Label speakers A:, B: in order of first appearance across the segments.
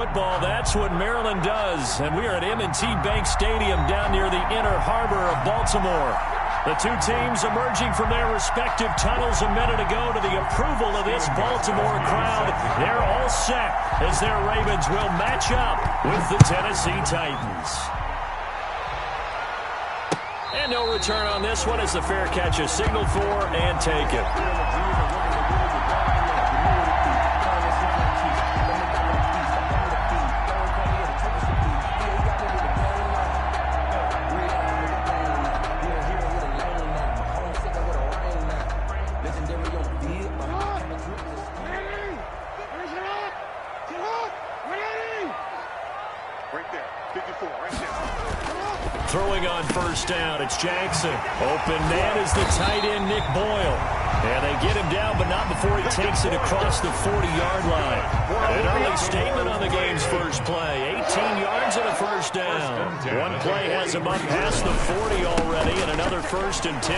A: Football, that's what Maryland does, and we are at M&T Bank Stadium down near the inner harbor of Baltimore. The two teams emerging from their respective tunnels a minute ago to the approval of this Baltimore crowd. They're all set as their Ravens will match up with the Tennessee Titans. And no return on this one as the fair catch is signaled for and taken. Throwing on first down, it's Jackson. Open man is the tight end, Nick Boyle. And they get him down, but not before he takes it across the 40-yard line. An early statement on the game's first play. 18 yards and a first down. One play has him up past the 40 already, and another 1st and 10.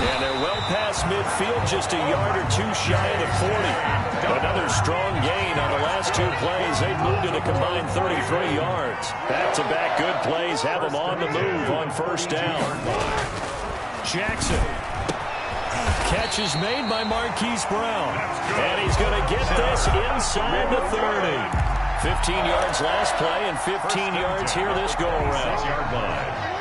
A: And they're well past midfield, just a yard or two shy of the 40. Another strong gain on the last two plays. They've moved it a combined 33 yards. Back-to-back good plays have them on the move on first down. Jackson. Catch is made by Marquise Brown. And he's going to get this inside the 30. 15 yards last play and 15 yards here this go-around. 6-yard line.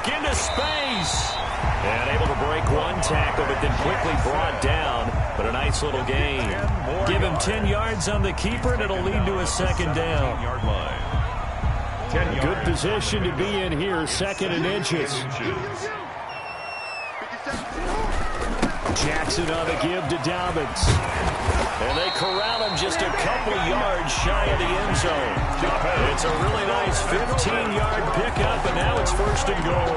A: Into space. And able to break one tackle, but then quickly brought down. But a nice little gain. Give him 10 yards on the keeper, and it'll lead to a second down. Good position to be in here, 2nd and inches. Jackson on the give to Dobbins. And they corral him just a couple yards shy of the end zone. It's a really nice 15-yard pickup, and now it's 1st and goal.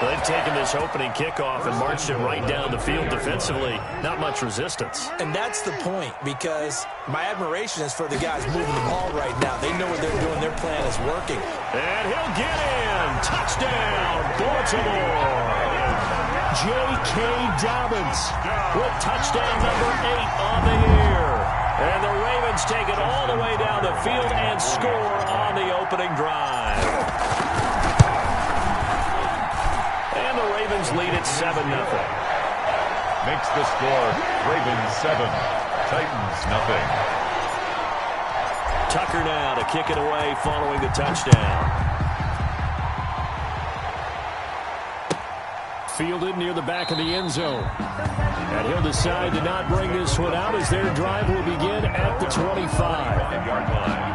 A: They've taken this opening kickoff and marched it right down the field defensively. Not much resistance.
B: And that's the point, because my admiration is for the guys moving the ball right now. They know what they're doing. Their plan is working.
A: And he'll get in. Touchdown, Baltimore. J.K. Dobbins with touchdown number 8 on the year. And the Ravens take it all the way down the field and score on the opening drive. And the Ravens lead at 7-0.
C: Makes the score Ravens 7, Titans nothing.
A: Tucker now to kick it away following the touchdown. Fielded near the back of the end zone. And he'll decide to not bring this one out as their drive will begin at the 25-yard line.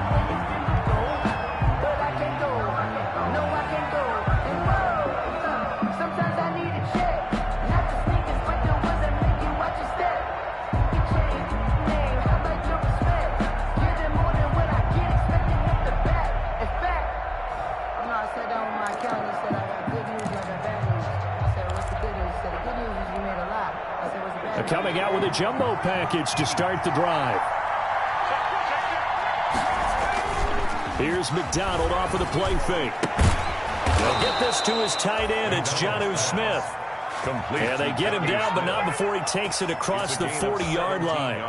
A: Coming out with a jumbo package to start the drive. Here's McDonald off of the play fake. They'll get this to his tight end. It's Jonnu Smith. And they get him down, but not before he takes it across the 40-yard line.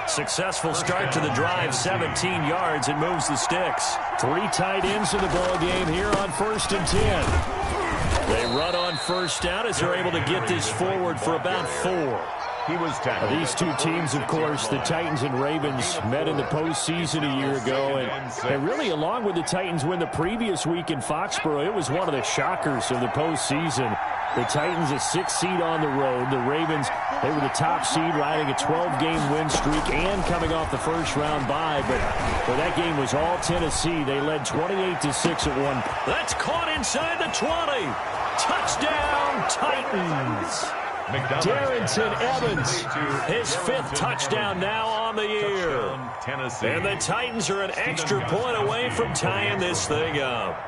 A: Successful start to the drive, 17 yards, and moves the sticks. 3 tight ends in the ball game here on 1st and 10. They run on first down as they're able to get this forward for about 4. These two teams, of course, the Titans and Ravens, met in the postseason a year ago. And really, along with the Titans win the previous week in Foxborough, it was one of the shockers of the postseason. The Titans, a 6th seed on the road. The Ravens, they were the top seed, riding a 12-game win streak and coming off the first-round bye. But that game was all Tennessee. They led 28-6 at one. That's caught inside the 20. Touchdown, Titans. Darrington Evans, his 5th touchdown now on the year. And the Titans are an extra point away from tying this thing up.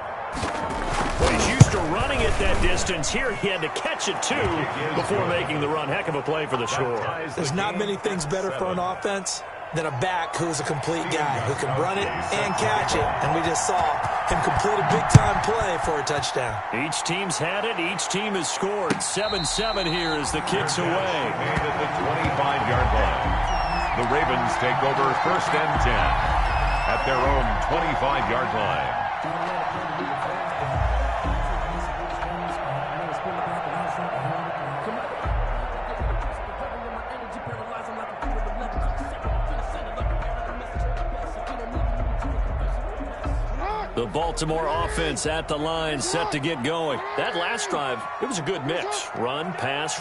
A: Well, he's used to running it that distance. Here he had to catch it, too, before making the run. Heck of a play for the score.
B: There's not many things better for an offense than a back who's a complete guy, who can run it and catch it. And we just saw him complete a big-time play for a touchdown.
A: Each team's had it. Each team has scored. 7-7 here as the kick's away.
C: And at the 25-yard line, the Ravens take over 1st and 10 at their own 25-yard line.
A: The Baltimore offense at the line, set to get going. That last drive, it was a good mix. Run, pass,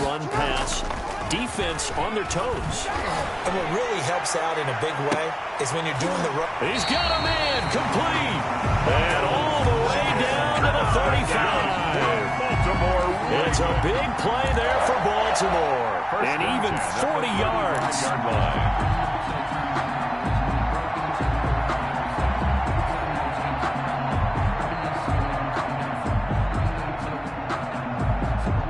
A: defense on their toes.
B: And what really helps out in a big way is when you're doing the run.
A: He's got a man, complete. And all the way down to the 35.
C: Baltimore.
A: It's a big play there for Baltimore. And even 40 yards.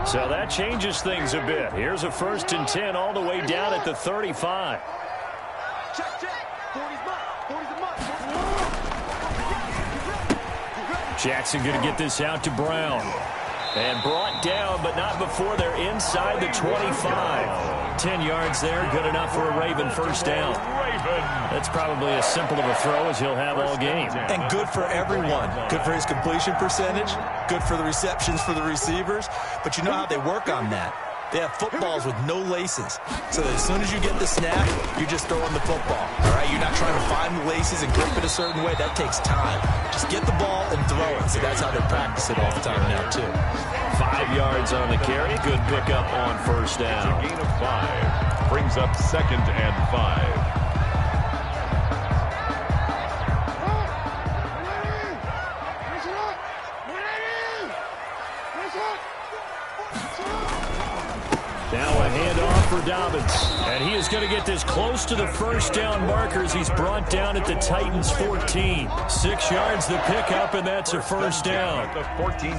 A: So that changes things a bit. Here's a 1st and 10 all the way down at the 35. Jackson going to get this out to Brown. And brought down, but not before they're inside the 25. 10 yards there, good enough for a Raven 1st down. That's probably as simple of a throw as he'll have all game.
B: And good for everyone. Good for his completion percentage. Good for the receptions for the receivers. But you know how they work on that. They have footballs with no laces. So that as soon as you get the snap, you're just throwing the football. All right, you're not trying to find the laces and grip it a certain way. That takes time. Just get the ball and throw it. So that's how they practice it all the time now, too.
A: 5 yards on the carry. Good pickup on 1st down.
C: A gain of 5 brings up 2nd and 5.
A: Now a handoff for Dobbins. And he is going to get this close to the 1st down markers. He's brought down at the Titans 14. 6 yards the pickup, and that's a 1st down.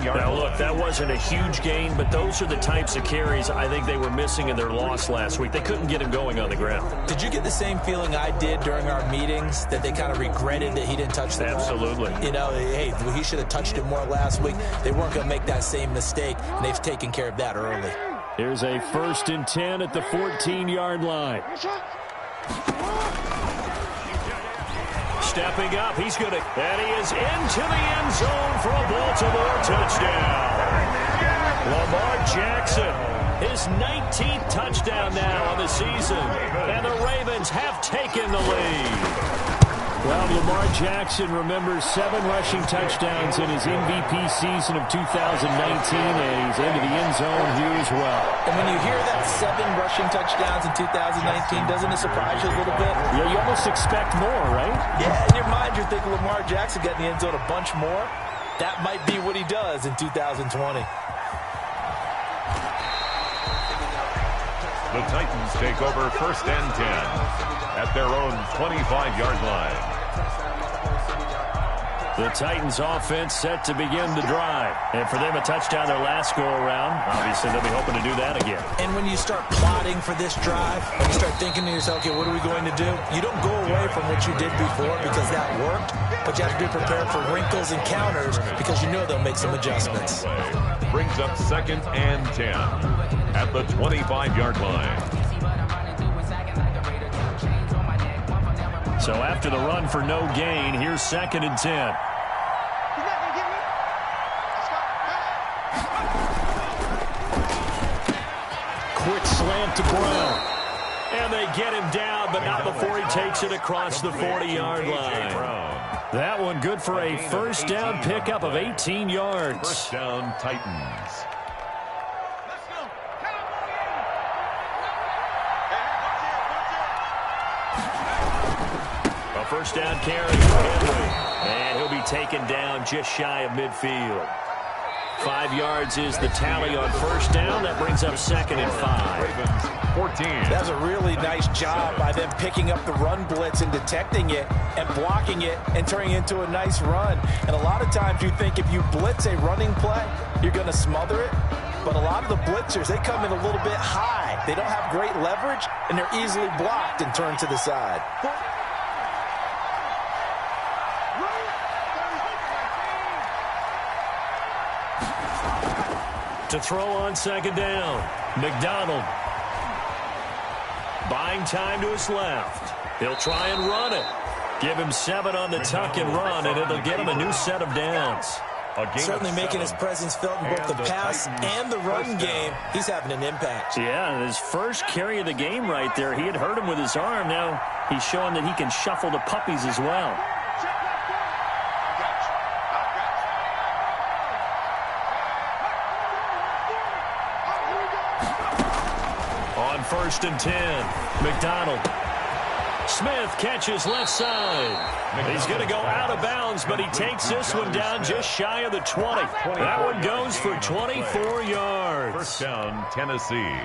A: Now look, that wasn't a huge gain, but those are the types of carries I think they were missing in their loss last week. They couldn't get him going on the ground.
B: Did you get the same feeling I did during our meetings, that they kind of regretted that he didn't touch the ball?
A: Absolutely.
B: You know, hey, he should have touched it more last week. They weren't going to make that same mistake, and they've taken care of that early.
A: Here's a 1st and 10 at the 14-yard line. Stepping up, he's going to, and he is into the end zone for a Baltimore touchdown. Lamar Jackson, his 19th touchdown now on the season, and the Ravens have taken the lead. Well, Lamar Jackson remembers 7 rushing touchdowns in his MVP season of 2019, and he's into the end zone here as well.
B: And when you hear that 7 rushing touchdowns in 2019, doesn't it surprise you a little bit?
A: Yeah, you almost expect more, right?
B: Yeah, in your mind, you're thinking Lamar Jackson got in the end zone a bunch more. That might be what he does in 2020.
C: The Titans take over 1st and 10 at their own 25-yard line.
A: The Titans offense set to begin the drive. And for them, a touchdown their last go-around. Obviously, they'll be hoping to do that again.
B: And when you start plotting for this drive, when you start thinking to yourself, okay, what are we going to do? You don't go away from what you did before because that worked, but you have to be prepared for wrinkles and counters because you know they'll make some adjustments.
C: Brings up 2nd and 10 at the 25-yard line.
A: So after the run for no gain, here's 2nd and 10. Quick slant to Brown. And they get him down, but not before he takes it across the 40-yard line. That one good for a 1st down pickup of 18 yards.
C: 1st down, Titans.
A: A 1st down carry for Henry. And he'll be taken down just shy of midfield. 5 yards is the tally on 1st down. That brings up 2nd and 5.
C: Ravens 14.
B: That was a really nice job by them picking up the run blitz and detecting it and blocking it and turning it into a nice run. And a lot of times you think if you blitz a running play, you're going to smother it. but a lot of the blitzers, they come in a little bit high. They don't have great leverage, and they're easily blocked and turned to the side.
A: To throw on second down, McDonald. Buying time to his left. He'll try and run it. Give him 7 on the tuck and run, and it'll get him a new set of downs.
B: Certainly making his presence felt in both the pass and the run game. He's having an impact.
A: Yeah, his first carry of the game right there. He had hurt him with his arm. Now he's showing that he can shuffle the puppies as well. On 1st and 10, McDonald. Smith catches left side. He's going to go out of bounds, but he takes this one down just shy of the 20. That one goes for 24 yards.
C: First down, Tennessee.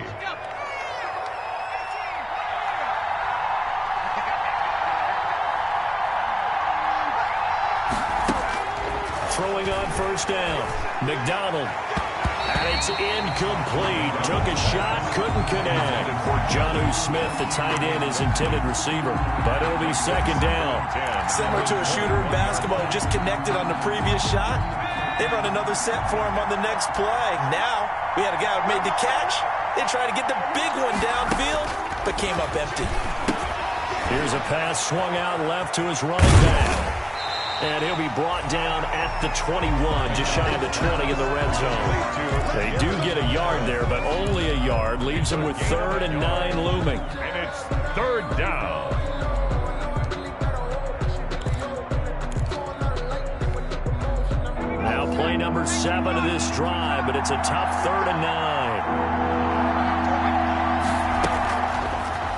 A: Throwing on 1st down, McDonald. And it's incomplete. Took a shot, couldn't connect. Jonnu Smith, the tight end, his intended receiver. But it'll be 2nd down.
B: Similar to a shooter in basketball who just connected on the previous shot. They run another set for him on the next play. Now, we had a guy who made the catch. They tried to get the big one downfield, but came up empty.
A: Here's a pass swung out left to his running back. And he'll be brought down at the 21, just shy of the 20 in the red zone. They do get a yard there, but only a yard. Leaves them with 3rd and 9 looming.
C: And it's 3rd down.
A: Now play number 7 of this drive, but it's a tough 3rd and 9.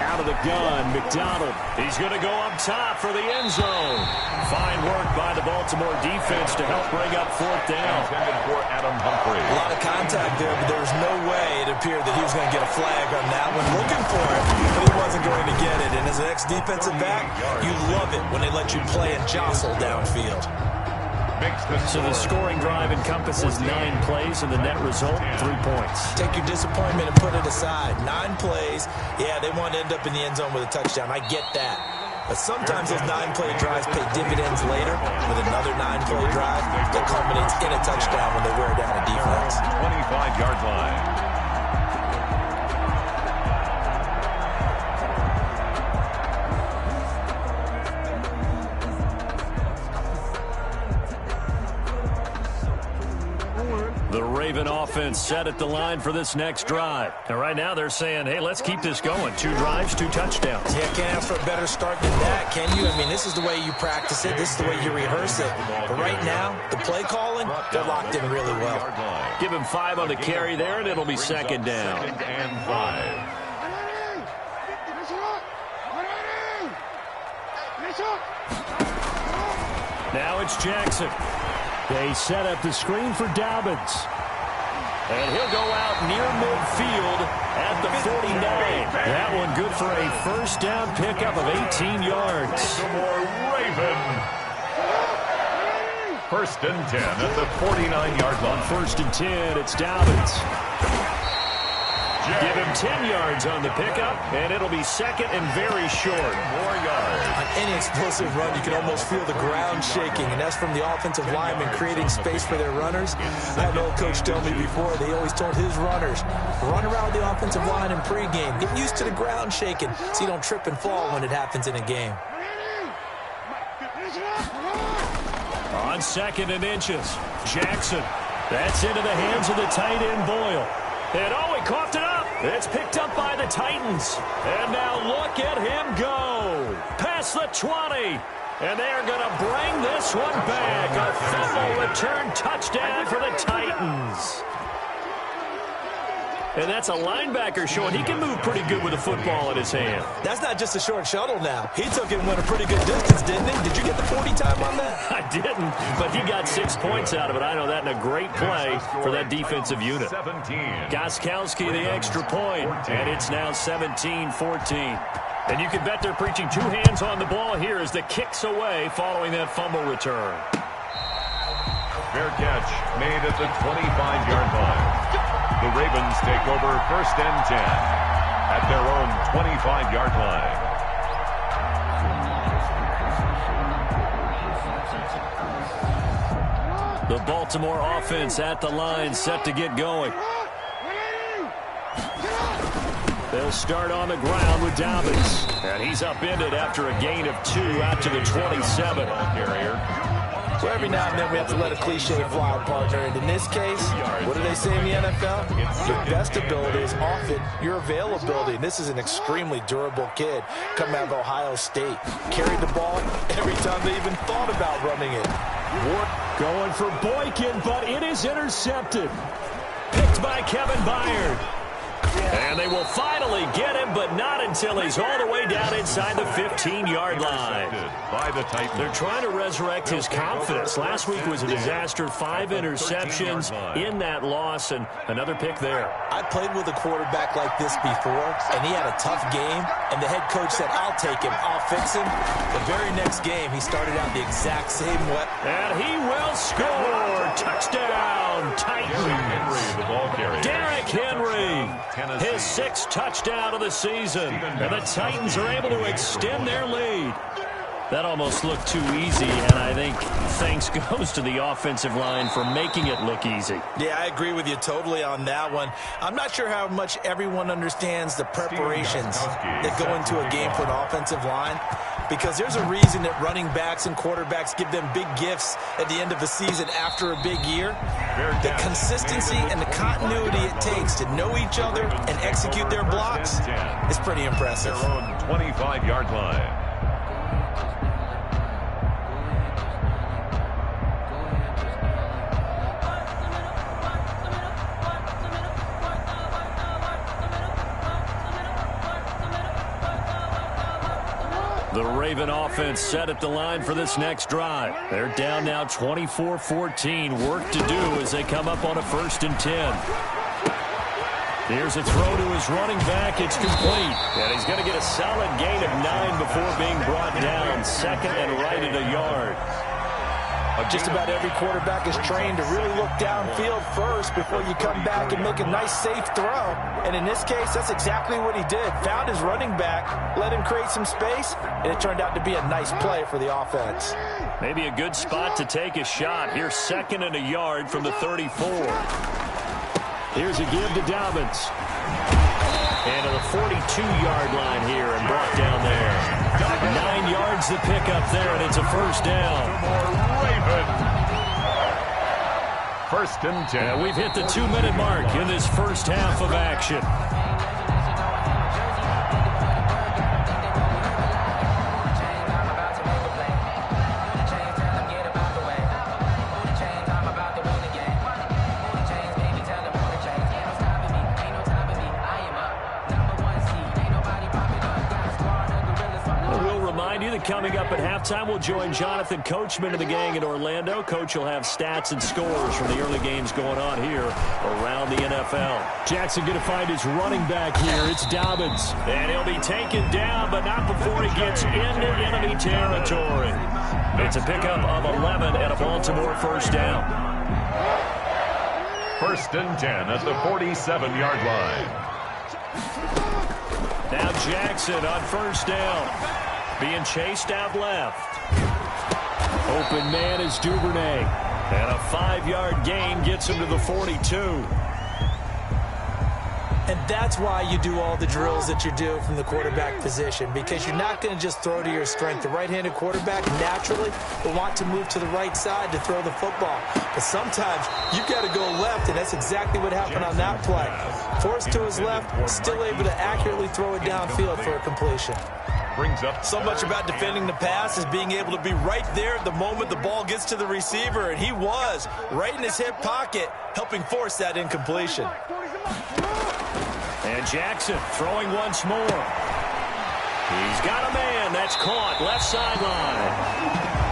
A: Out of the gun, McDonald. He's going to go up top for the end zone. Fine work by the Baltimore defense to help bring up 4th down.
C: Intended for Adam Humphrey.
B: A lot of contact there, but there was no way it appeared that he was going to get a flag on that one. Looking for it, but he wasn't going to get it. And as an ex-defensive back, you love it when they let you play and jostle downfield.
A: So the scoring drive encompasses 9 plays, and the net result, 3 points.
B: Take your disappointment and put it aside. 9 plays. Yeah, they want to end up in the end zone with a touchdown. I get that. But sometimes those 9-play drives pay dividends later with another 9-play drive that culminates in a touchdown when they wear down a defense.
C: 25-yard line.
A: The Raven offense set at the line for this next drive. And right now they're saying, hey, let's keep this going. 2 drives, 2 touchdowns.
B: Yeah, can't ask for a better start than that, can you? I mean, this is the way you practice it. This is the way you rehearse it. But right now, the play calling, they're locked in really well.
A: Give him 5 on the carry there, and it'll be 2nd down.
C: 2nd and 5.
A: Now it's Jackson. They set up the screen for Dobbins. And he'll go out near midfield at the 49. That one good for a 1st down pickup of 18 yards.
C: Baltimore Raven. 1st and 10 at the 49-yard line.
A: 1st and 10, it's Dobbins. Give him 10 yards on the pickup, and it'll be 2nd and very short.
C: More yards.
B: On any explosive run, you can almost feel the ground shaking, and that's from the offensive linemen creating space for their runners. I had an old coach tell me before, they always told his runners, run around the offensive line in pregame. Get used to the ground shaking so you don't trip and fall when it happens in a game.
A: On 2nd and inches, Jackson. That's into the hands of the tight end, Boyle. And oh, he coughed it up. It's picked up by the Titans. And now look at him go. Past the 20. And they're going to bring this one back. A fumble return touchdown for the Titans. And that's a linebacker showing he can move pretty good with a football in his hand.
B: That's not just a short shuttle now. He took it and went a pretty good distance, didn't he? Did you get the 40 time on that?
A: I didn't, but he got 6 points out of it. I know that in a great play for that defensive unit.
C: 17.
A: Gostkowski the extra point, and it's now 17-14. And you can bet they're preaching 2 hands on the ball here as the kick's away following that fumble return.
C: Fair catch made at the 25-yard line. The The Ravens take over 1st and 10 at their own 25-yard line.
A: The Baltimore offense at the line, set to get going. They'll start on the ground with Dobbins. And he's upended after a gain of 2 out to the 27.
B: So every now and then we have to let a cliche fly, partner. And in this case, what do they say in the NFL? Your best ability is often your availability. And this is an extremely durable kid coming out of Ohio State. Carried the ball every time they even thought about running it.
A: Ward going for Boykin, but it is intercepted. Picked by Kevin Byard. And they will finally get him, but not until he's all the way down inside the 15-yard line. They're trying to resurrect his confidence. Last week was a disaster. 5 interceptions in that loss, and another pick there.
B: I played with a quarterback like this before, and he had a tough game, and the head coach said, I'll take him, I'll fix him. The very next game, he started out the exact same way.
A: And he will score. Touchdown, Titans. Derrick Henry. His 6th touchdown of the season. And the Titans are able to extend their lead. That almost looked too easy, and I think thanks goes to the offensive line for making it look easy.
B: Yeah, I agree with you totally on that one. I'm not sure how much everyone understands the preparations that go into a game for an offensive line, because there's a reason that running backs and quarterbacks give them big gifts at the end of a season after a big year. The consistency and the continuity it takes to know each other and execute their blocks is pretty impressive.
C: Their own 25-yard line.
A: The Raven offense set at the line for this next drive. They're down now 24-14. Work to do as they come up on a 1st and 10. Here's a throw to his running back. It's complete. And he's going to get a solid gain of 9 before being brought down. 2nd and right at a yard.
B: Just about every quarterback is trained to really look downfield first before you come back and make a nice, safe throw. And in this case, that's exactly what he did. Found his running back, let him create some space, and it turned out to be a nice play for the offense.
A: Maybe a good spot to take a shot. Here's 2nd and a yard from the 34. Here's a give to Dobbins. And to the 42-yard line here and brought down there. 9 yards to pick up there, and it's a 1st down.
C: 1st and 10.
A: And we've hit the 2-minute mark in this first half of action. Coming up at halftime, we'll join Jonathan Coachman of the gang in Orlando. Coach will have stats and scores from the early games going on here around the NFL. Jackson going to find his running back here. It's Dobbins. And he'll be taken down, but not before he gets into enemy territory. It's a pickup of 11 and a Baltimore 1st down.
C: 1st and 10 at the 47-yard line.
A: Now Jackson on 1st down. Being chased out left. Open man is Duvernay. And a 5-yard gain gets him to the 42.
B: And that's why you do all the drills that you do from the quarterback position, because you're not going to just throw to your strength. The right-handed quarterback naturally will want to move to the right side to throw the football. But sometimes you've got to go left, and that's exactly what happened on that play. Forced to his left, still able to accurately throw it downfield for a completion.
C: Brings up
B: so much about defending the pass is being able to be right there at the moment the ball gets to the receiver, and he was right in his hip pocket, helping force that incompletion.
A: And Jackson throwing once more. He's got a man. That's caught left sideline.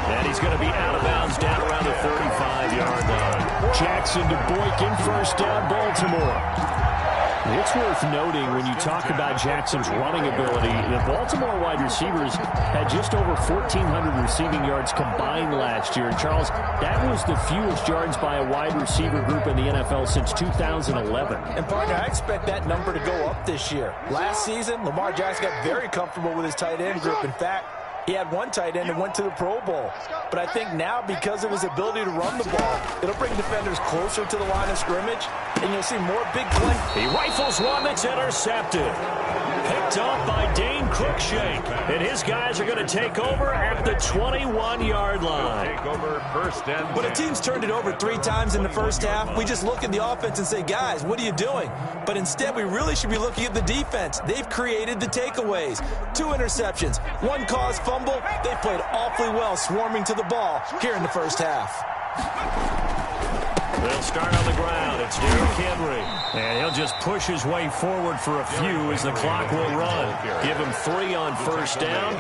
A: And he's going to be out of bounds down around the 35-yard line. Jackson to Boykin, 1st down, Baltimore. It's worth noting when you talk about Jackson's running ability, the Baltimore wide receivers had just over 1,400 receiving yards combined last year. And Charles, that was the fewest yards by a wide receiver group in the NFL since 2011.
B: And partner, I expect that number to go up this year. Last season, Lamar Jackson got very comfortable with his tight end group. In fact, he had one tight end and went to the Pro Bowl. But I think now, because of his ability to run the ball, it'll bring defenders closer to the line of scrimmage, and you'll see more big plays.
A: He rifles one that's intercepted. Picked off by Dane Cruikshank. And his guys are going to take over at the 21-yard line.
C: Take over first and 10.
B: When a team's turned it over 3 times in the first half, we just look at the offense and say, guys, what are you doing? But instead, we really should be looking at the defense. They've created the takeaways. 2 interceptions, 1 caused fumble. They played awfully well swarming to the ball here in the first half.
A: They'll start on the ground. It's Derrick Henry. And he'll just push his way forward for a few as the clock will run. Give him 3 on first down.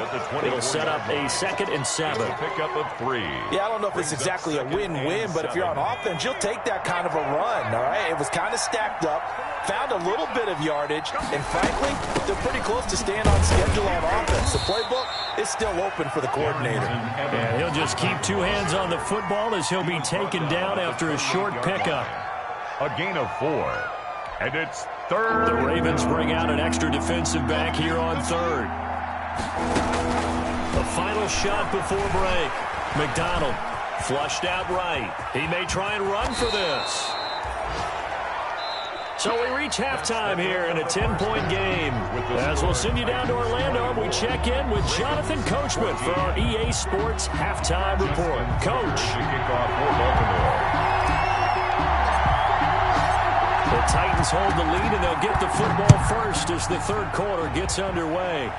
A: It'll set up a 2nd and 7.
C: Pick up of 3.
B: Yeah, I don't know if it's exactly a win-win, but if you're on offense, you'll take that kind of a run, all right? It was kind of stacked up, found a little bit of yardage, and frankly, they're pretty close to staying on schedule on offense. The playbook is still open for the coordinator.
A: And he'll just keep 2 hands on the football as he'll be taken down after a short pickup.
C: A gain of 4. And it's 3rd.
A: The Ravens bring out an extra defensive back here on 3rd. The final shot before break. McDonald flushed out right. He may try and run for this. So we reach halftime here in a 10-point game. As we'll send you down to Orlando, we check in with Jonathan Coachman for our EA Sports Halftime Report. Coach.
C: Kickoff for Baltimore.
A: The Titans hold the lead, and they'll get the football first as the 3rd quarter gets underway.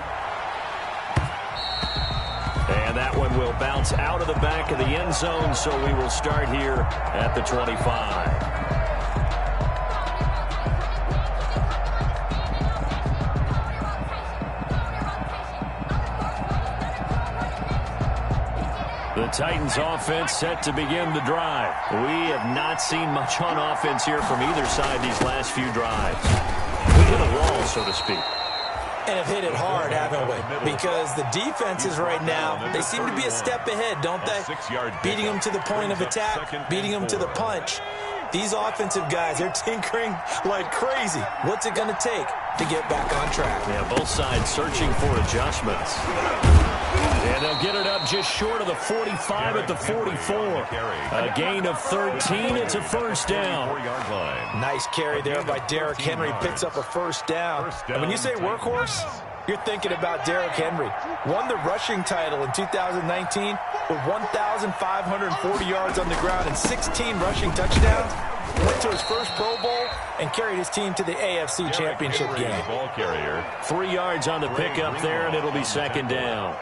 A: And that one will bounce out of the back of the end zone, so we will start here at the 25. The Titans offense set to begin the drive. We have not seen much on offense here from either side these last few drives. We hit a wall, so to speak.
B: And have hit it hard, haven't we? Because the defenses right now, they seem to be a step ahead, don't they? Beating them to the point of attack, beating them to the punch. These offensive guys, they're tinkering like crazy. What's it going to take to get back on track?
A: Yeah, both sides searching for adjustments. And they'll get it up just short of the 45 at the 44. A gain of 13. It's a first down.
B: Nice carry there by Derrick Henry. Picks up a first down. And when you say workhorse, you're thinking about Derrick Henry. Won the rushing title in 2019 with 1,540 yards on the ground and 16 rushing touchdowns. Went to his first Pro Bowl and carried his team to the AFC Championship game.
A: 3 yards on the pickup there, and it'll be 2nd down.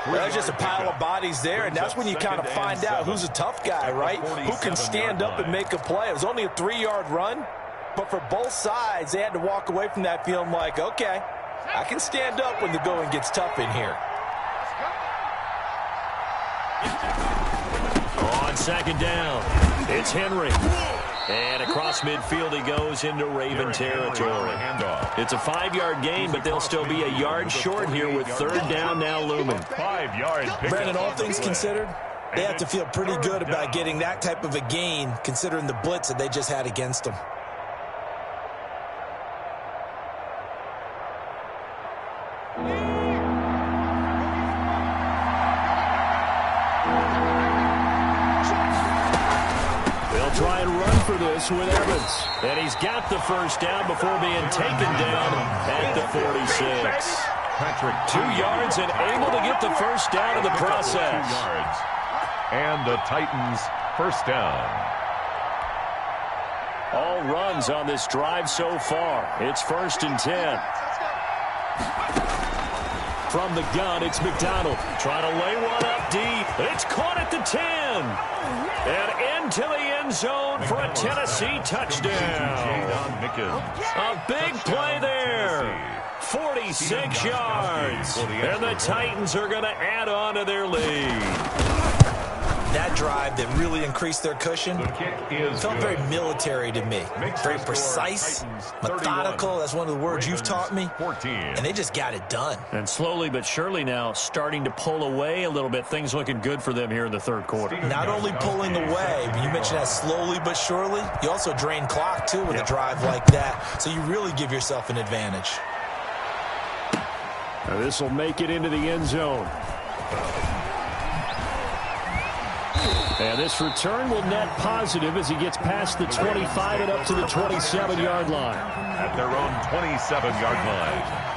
B: There's just a pile of bodies there, and that's when you kind of find out who's a tough guy, right? Who can stand up and make a play. It was only a 3-yard run, but for both sides, they had to walk away from that feeling like, okay, I can stand up when the going gets tough in here.
A: On 2nd down, it's Henry. And across midfield he goes into Raven territory. It's a 5-yard gain, but they'll still be a yard short here with 3rd down now looming.
C: 5 yards.
B: Brandon, all things considered, they have to feel pretty good about getting that type of a gain considering the blitz that they just had against them.
A: Try and run for this with Evans. And he's got the first down before being taken down at the 46. 2 yards and able to get the first down in the process.
C: 2 yards. And the Titans first down.
A: All runs on this drive so far. It's 1st and 10. From the gun, it's McDonald. Trying to lay one up deep. It's caught at the 10. And into the end zone for a Tennessee touchdown. A big play there. 46 yards. And the Titans are going to add on to their lead.
B: that drive that really increased their cushion. It felt very military to me. Very precise, methodical. That's one of the words you've taught me. And they just got it done.
A: And slowly but surely now starting to pull away a little bit. Things looking good for them here in the third quarter.
B: Not only pulling away, but you mentioned that slowly but surely. You also drain clock, too, with a drive like that. So you really give yourself an advantage.
A: Now this will make it into the end zone. And this return will net positive as he gets past the 25 and up to the 27-yard line.
C: At their own 27-yard line.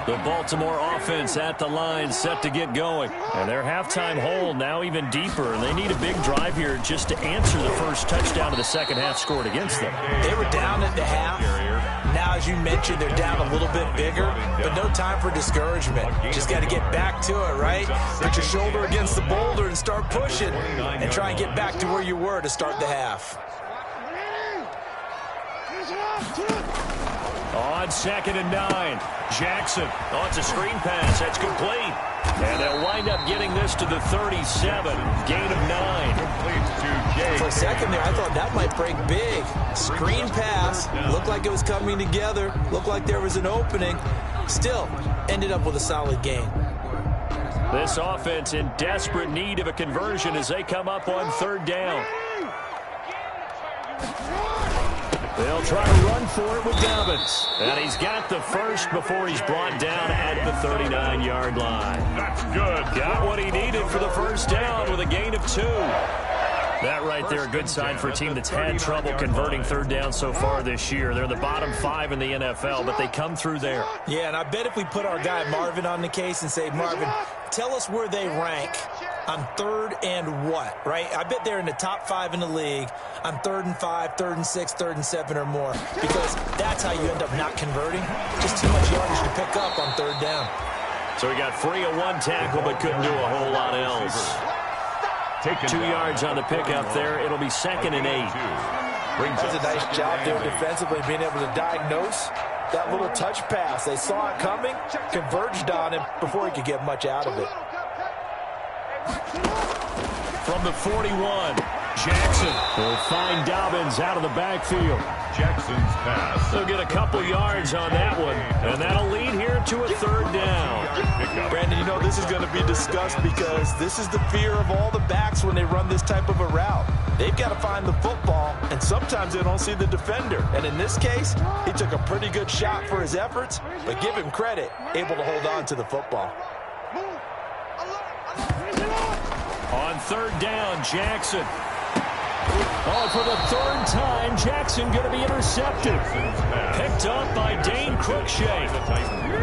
A: The Baltimore offense at the line, set to get going. And their halftime hole now even deeper. And they need a big drive here just to answer the first touchdown of the second half scored against them.
B: They were down at the half. Now, as you mentioned, they're down a little bit bigger, but no time for discouragement. Just got to get back to it, right? Put your shoulder against the boulder and start pushing and try and get back to where you were to start the half.
A: On 2nd and 9, Jackson. Oh, it's a screen pass. That's complete. And they'll wind up getting this to the 37. Gain of 9.
B: For a second there, I thought that might break big. Screen pass. Looked like it was coming together. Looked like there was an opening. Still, ended up with a solid gain.
A: This offense in desperate need of a conversion as they come up on 3rd down. They'll try to run for it with Dobbins. And he's got the first before he's brought down at the 39-yard line.
C: That's good.
A: Got what he needed for the first down with a gain of 2. That right there, a good sign for a team that's had trouble converting 3rd down so far this year. They're the bottom 5 in the NFL, but they come through there.
B: Yeah, and I bet if we put our guy Marvin on the case and say, Marvin, tell us where they rank on 3rd and what, right? I bet they're in the top 5 in the league on 3rd and 5, 3rd and 6, 3rd and 7 or more, because that's how you end up not converting. Just too much yardage to pick up on 3rd down.
A: So he got free of 1 tackle, but couldn't do a whole lot else. 2 yards on the pickup there. It'll be 2nd and 8.
B: That's a nice job there defensively, being able to diagnose that little touch pass. They saw it coming, converged on him before he could get much out of it.
A: From the 41, Jackson will find Dobbins out of the backfield.
C: Jackson's pass.
A: They'll get a couple yards on that one, and that'll lead here to a 3rd down.
B: Brandon, you know this is going to be discussed because this is the fear of all the backs when they run this type of a route. They've got to find the football, and sometimes they don't see the defender. And in this case, he took a pretty good shot for his efforts, but give him credit, able to hold on to the football.
A: On 3rd down, Jackson. Oh, for the 3rd time, Jackson going to be intercepted. Picked up by Dane Cruikshank.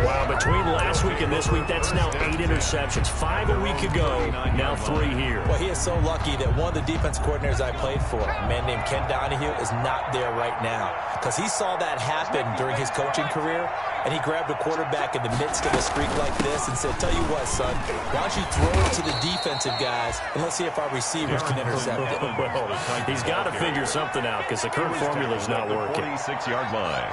A: Wow, between last week and this week, that's now 8 interceptions. 5 a week ago, now 3 here.
B: Well, he is so lucky that one of the defense coordinators I played for, a man named Ken Donahue, is not there right now. Because he saw that happen during his coaching career, and he grabbed a quarterback in the midst of a streak like this and said, tell you what, son, why don't you throw it to the defensive guys, and let's see if our receivers can intercept it.
A: Well, he's got to figure something out because the current formula is not working.
C: 46-yard line.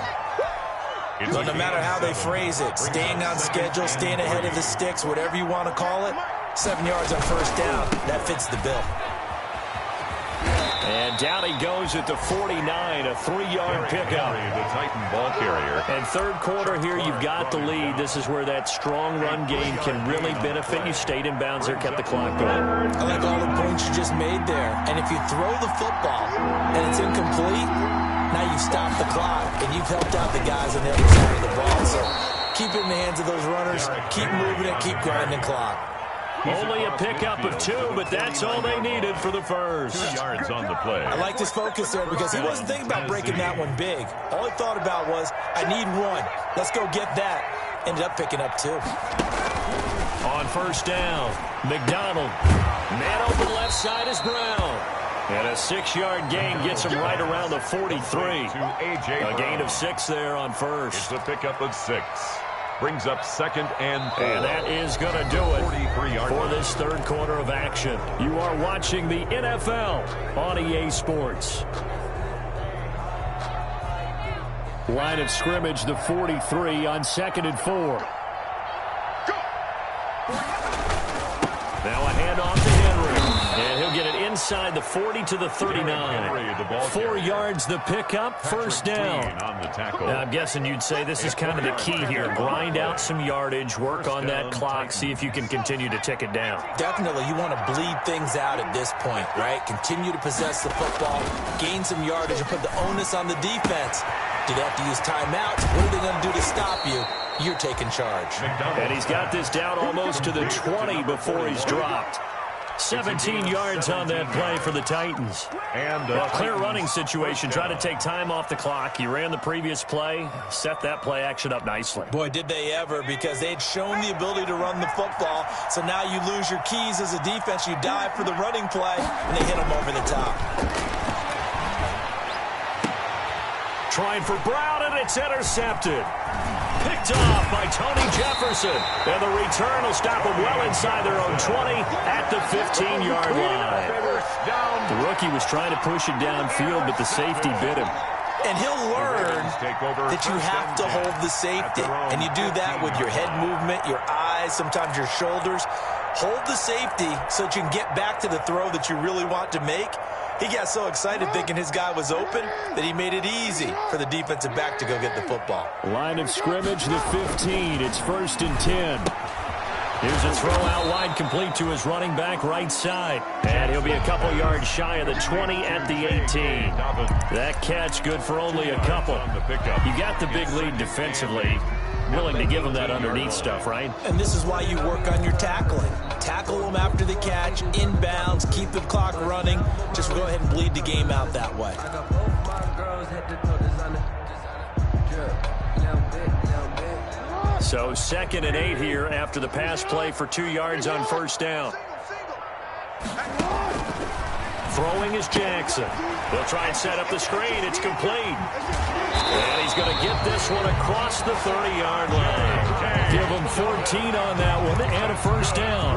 B: So no matter how they phrase it, staying on schedule, staying ahead of the sticks, whatever you want to call it, 7 yards on 1st down, that fits the bill.
A: And down he goes at the 49, a 3-yard pickup.
C: The Titan ball carrier.
A: And 3rd quarter here, you've got the lead. This is where that strong run game can really benefit you. Stayed in bounds there, kept the clock going.
B: I like all the points you just made there. And if you throw the football and it's incomplete, now you've stopped the clock and you've helped out the guys on the other side of the ball. So keep it in the hands of those runners, keep moving it, keep grinding clock.
A: Only a pickup of 2, but that's all they needed for the first.
C: 2 yards on the play.
B: I liked his focus there because he wasn't thinking about breaking that one big. All he thought about was, I need 1. Let's go get that. Ended up picking up 2.
A: On 1st down, McDonald. Man open left side is Brown. And a 6-yard gain gets him right around the 43. A gain of 6 there on 1st.
C: It's a pickup of 6. Brings up 2nd and 4.
A: And that is going to do it for this 3rd quarter of action. You are watching the NFL on EA Sports. Line of scrimmage, the 43 on 2nd and 4. off to Henry. And he'll get it inside the 40 to the 39. 4 yards the pickup, first down. Now, I'm guessing you'd say this is kind of the key here. Grind out some yardage, work on that clock, see if you can continue to tick it down.
B: Definitely, you want to bleed things out at this point, right? Continue to possess the football, gain some yardage, and put the onus on the defense. Do they have to use timeouts? What are they going to do to stop you? You're taking charge.
A: And he's got this down almost to the 20 before he's dropped. 17 yards on that play for the Titans. And a clear running situation. Try to take time off the clock. He ran the previous play, set that play action up nicely.
B: Boy, did they ever, because they'd shown the ability to run the football. So now you lose your keys as a defense. You dive for the running play, and they hit them over the top.
A: Trying for Brown, and it's intercepted. Picked off by Tony Jefferson. And the return will stop them well inside their own 20 at the 15-yard line. The rookie was trying to push it downfield, but the safety bit him.
B: And he'll learn that you have to hold the safety. And you do that with your head movement, your eyes, sometimes your shoulders. Hold the safety so that you can get back to the throw that you really want to make. He got so excited thinking his guy was open that he made it easy for the defensive back to go get the football.
A: Line of scrimmage, the 15. It's 1st and 10. Here's a throw out wide, complete to his running back right side. And he'll be a couple yards shy of the 20 at the 18. That catch good for only a couple. You got the big lead defensively. Willing to give him that underneath stuff, right?
B: And this is why you work on your tackling. Tackle them after the catch, inbounds, keep the clock running. Just go ahead and bleed the game out that way.
A: So 2nd and 8 here after the pass play for 2 yards on first down. Throwing is Jackson. They'll try and set up the screen. It's complete. And he's going to get this one across the 30-yard line. Give him 14 on that one and a first down.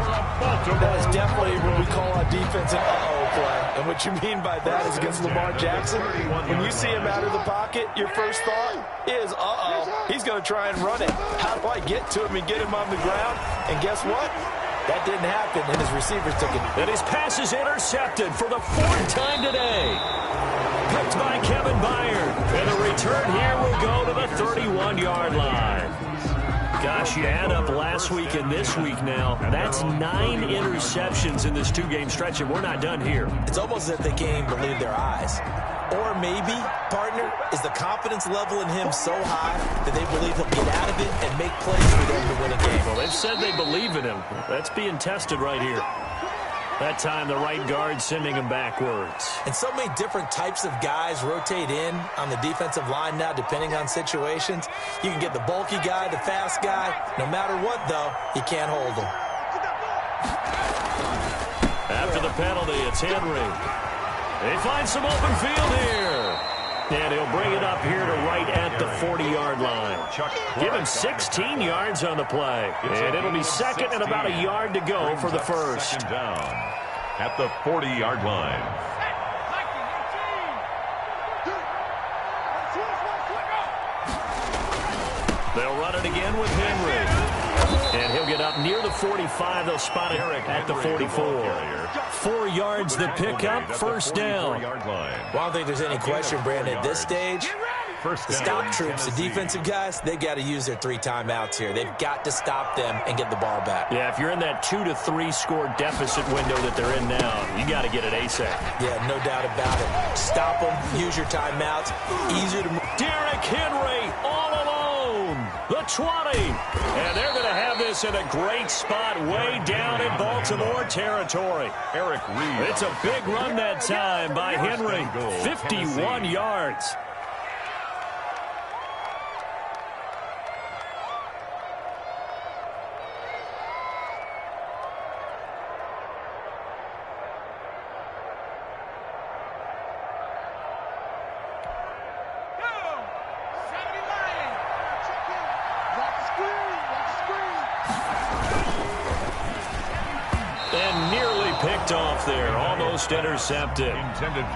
B: That is definitely what we call on defense an uh-oh play. And what you mean by that is against Lamar Jackson, when you see him out of the pocket, your first thought is, uh-oh, he's going to try and run it. How do I get to him and get him on the ground? And guess what? That didn't happen, and his receivers took it.
A: And his pass is intercepted for the 4th time today. Picked by Kevin Byard. And the return here will go to the 31-yard line. Gosh, you add up last week and this week now. That's 9 interceptions in this 2-game stretch, and we're not done here.
B: It's almost as if they can't even believe their eyes. Or maybe, partner, is the confidence level in him so high that they believe he'll get out of it and make plays for them to win a game.
A: Well, they've said they believe in him. That's being tested right here. That time, the right guard sending him backwards.
B: And so many different types of guys rotate in on the defensive line now, depending on situations. You can get the bulky guy, the fast guy. No matter what, though, you can't hold him.
A: After the penalty, it's Henry. They find some open field here. And he'll bring it up here to right at the 40-yard line. Give him 16 yards on the play. And it'll be 2nd and about a yard to go for the first.
C: Down at the 40-yard line.
A: They'll run it again with Henry. And he'll get up near the 45. They'll spot it at the 44. 4 yards the pickup, first down.
B: Well, I don't think there's any question, Brandon, at this stage. The stop troops, the defensive guys, they got to use their 3 timeouts here. They've got to stop them and get the ball back.
A: Yeah, if you're in that 2 to 3 score deficit window that they're in now, you got to get it ASAP.
B: Yeah, no doubt about it. Stop them, use your timeouts. Easier to move.
A: Derrick Henry all alone. The 20. And they're going to have this in a great spot way down in Baltimore territory.
C: Eric Reed.
A: It's a big run that time by Henry. 51 yards. Picked off there, almost intercepted.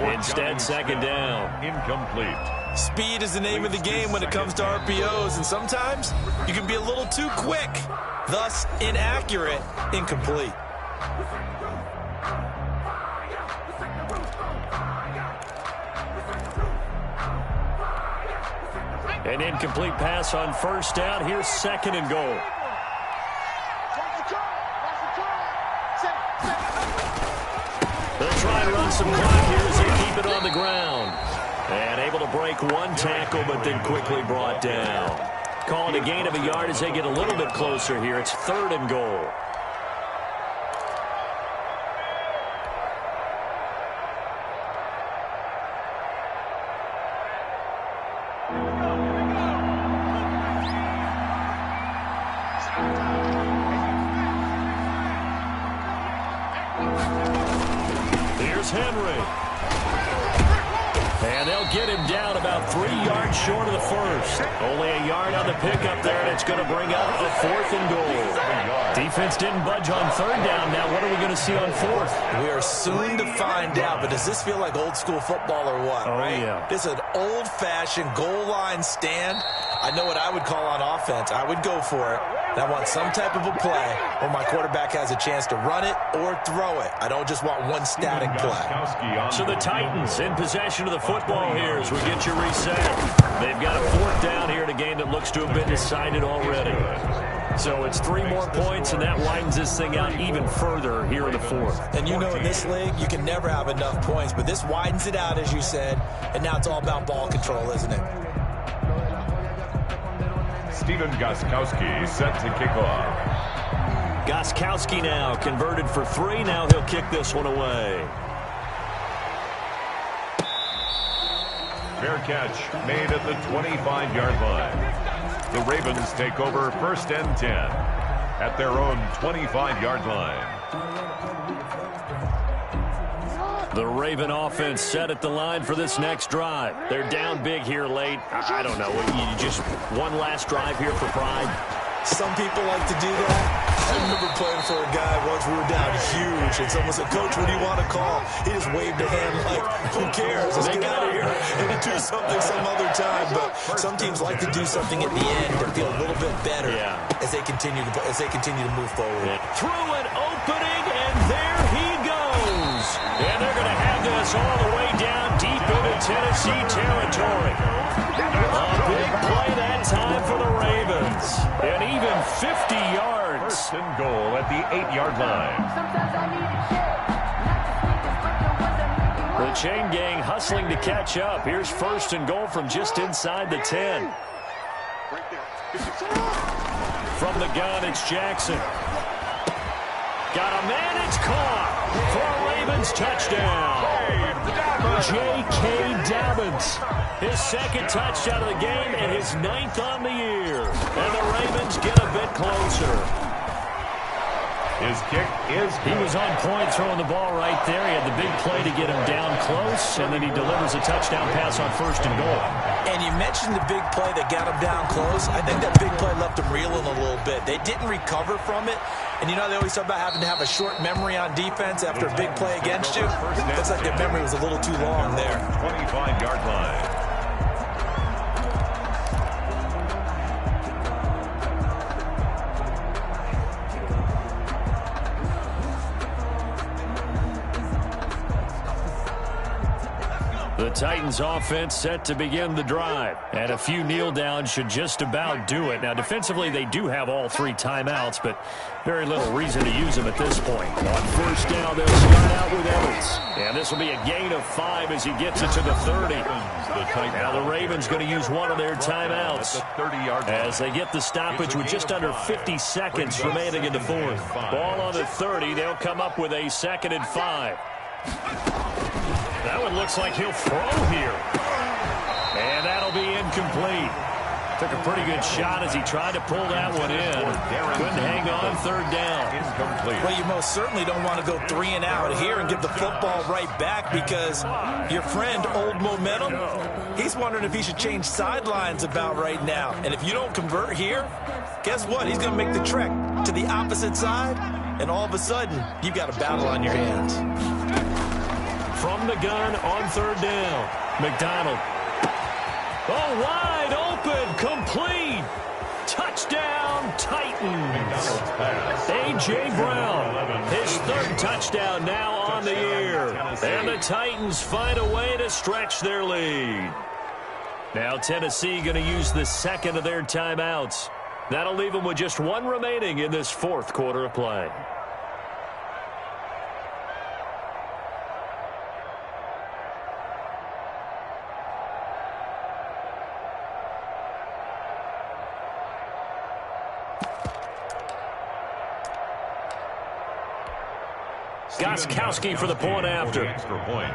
A: Instead, 2nd down.
C: Incomplete.
B: Speed is the name of the game when it comes to RPOs, and sometimes you can be a little too quick, thus inaccurate, incomplete.
A: An incomplete pass on first down. Here's second and goal. They'll try and run some clock here as they keep it on the ground. And able to break one tackle, but then quickly brought down. Calling a gain of a yard as they get a little bit closer here. It's third and goal. Here's Henry. And they'll get him down about 3 yards short of the first. Only a yard on the pickup there, and it's going to bring up a fourth and goal. Defense didn't budge on third down. Now what are we going to see on fourth?
B: We are soon to find out, but does this feel like old school football or what?
A: Oh,
B: right?
A: yeah.
B: This is an old-fashioned goal line stand. I know what I would call on offense. I would go for it. And I want some type of a play where my quarterback has a chance to run it or throw it. I don't just want one static play.
A: So the Titans in possession of the football here as we get you reset. They've got a fourth down here in a game that looks to have been decided already. So it's 3 more points, and that widens this thing out even further here in the fourth.
B: And you know in this league, you can never have enough points, but this widens it out, as you said, and now it's all about ball control, isn't it?
C: Stephen Gostkowski set to kick off.
A: Gostkowski now converted for 3. Now he'll kick this one away.
C: Fair catch made at the 25-yard line. The Ravens take over first and 10 at their own 25-yard line.
A: The Raven offense set at the line for this next drive. They're down big here late. I don't know. You just one last drive here for pride.
B: Some people like to do that. I remember playing for a guy once. We were down huge, and someone said, "Coach, what do you want to call?" He just waved a hand like, "Who cares? Let's get out of here and do something some other time." But some teams like to do something at the end to feel a little bit better as they continue to move forward.
A: Through an opening, and there he goes. And they're going to have this all the way down deep into Tennessee territory. A big play that time for the Ravens. And even 50 yards.
C: First and goal at the 8-yard line.
A: The chain gang hustling to catch up. Here's first and goal from just inside the 10. From the gun, it's Jackson. Got a man, it's caught for a Ravens touchdown. J.K. Dobbins, his second touchdown of the game and his 9th on the year. And the Ravens get a bit closer.
C: His kick is good.
A: He was on point throwing the ball right there. He had the big play to get him down close, and then he delivers a touchdown pass on first and goal.
B: And you mentioned the big play that got him down close. I think that big play left him reeling a little bit. They didn't recover from it. And you know they always talk about having to have a short memory on defense after a big play against you. Looks like their memory was a little too long there.
C: 25-yard line.
A: The Titans offense set to begin the drive. And a few kneel downs should just about do it. Now, defensively, they do have all 3 timeouts, but very little reason to use them at this point. On first down, they'll start out with Evans. And this will be a gain of 5 as he gets it to the 30. Now the Ravens going to use one of their timeouts as they get the stoppage with just under 50 seconds remaining in the fourth. Ball on the 30. They'll come up with a 2nd and 5. That one looks like he'll throw here. And that'll be incomplete. Took a pretty good shot as he tried to pull that one in. Couldn't hang on third down.
C: Incomplete.
B: Well, you most certainly don't want to go 3 and out here and give the football right back because your friend, Old Momentum, he's wondering if he should change sidelines about right now. And if you don't convert here, guess what? He's going to make the trek to the opposite side, and all of a sudden, you've got a battle on your hands.
A: From the gun on third down, McDonald. Oh, wide open, complete. Touchdown, Titans. A.J. Brown, his 3rd touchdown now on the year. And the Titans find a way to stretch their lead. Now Tennessee going to use the second of their timeouts. That'll leave them with just one remaining in this fourth quarter of play. Gostkowski for the point after.
C: Extra point.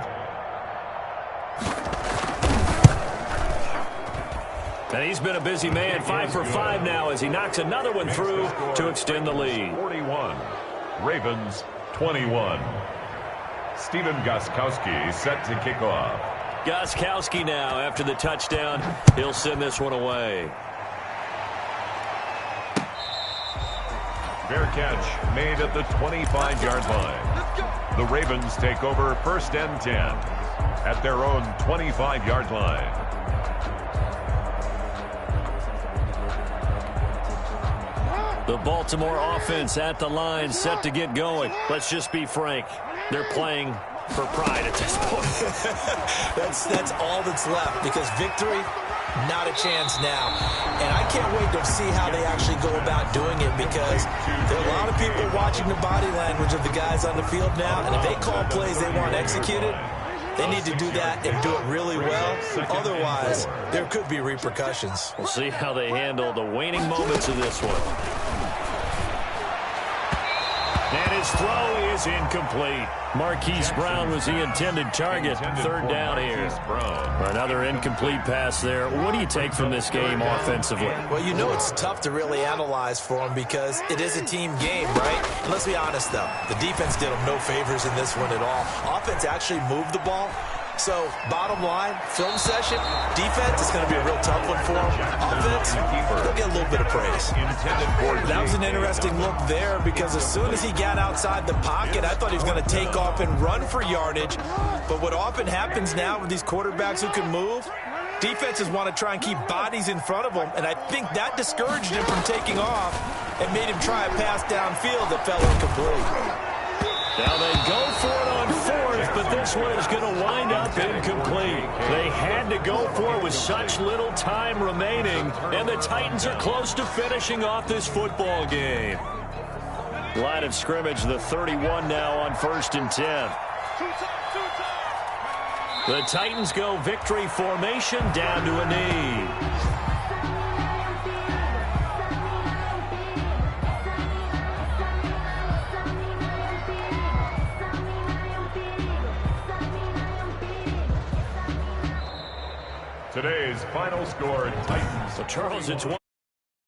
A: And he's been a busy man, 5 for 5 now as he knocks another one through to extend the lead.
C: 41. Ravens 21. Stephen Gostkowski set to kick off.
A: Gostkowski now after the touchdown. He'll send this one away.
C: Fair catch made at the 25-yard line. The Ravens take over 1st and 10 at their own 25-yard line.
A: The Baltimore offense at the line, set to get going. Let's just be frank. They're playing for pride at this point.
B: That's all that's left, because victory, not a chance now. And I can't wait to see how they actually go about doing it, because there are a lot of people watching the body language of the guys on the field now, and if they call plays they want executed, they need to do that and do it really well. Otherwise, there could be repercussions.
A: We'll see how they handle the waning moments of this one. And his throw is incomplete. Marquise Brown was the intended target. Third down here. Another incomplete pass there. What do you take from this game offensively?
B: Well, you know it's tough to really analyze for them because it is a team game, right? And let's be honest, though. The defense did them no favors in this one at all. Offense actually moved the ball. So, bottom line, film session, defense is going to be a real tough one for them. Offense, they'll get a little bit of praise. That was an interesting look there, because as soon as he got outside the pocket, I thought he was going to take off and run for yardage. But what often happens now with these quarterbacks who can move, defenses want to try and keep bodies in front of them, and I think that discouraged him from taking off and made him try a pass downfield that fell incomplete.
A: Now they go for it on fourth, but this one is going to wind up incomplete. They had to go for it with such little time remaining, and the Titans are close to finishing off this football game. Line of scrimmage, the 31 now on 1st and 10. The Titans go victory formation down to a knee.
C: Today's final score, Titans.
A: So Charles, it's one.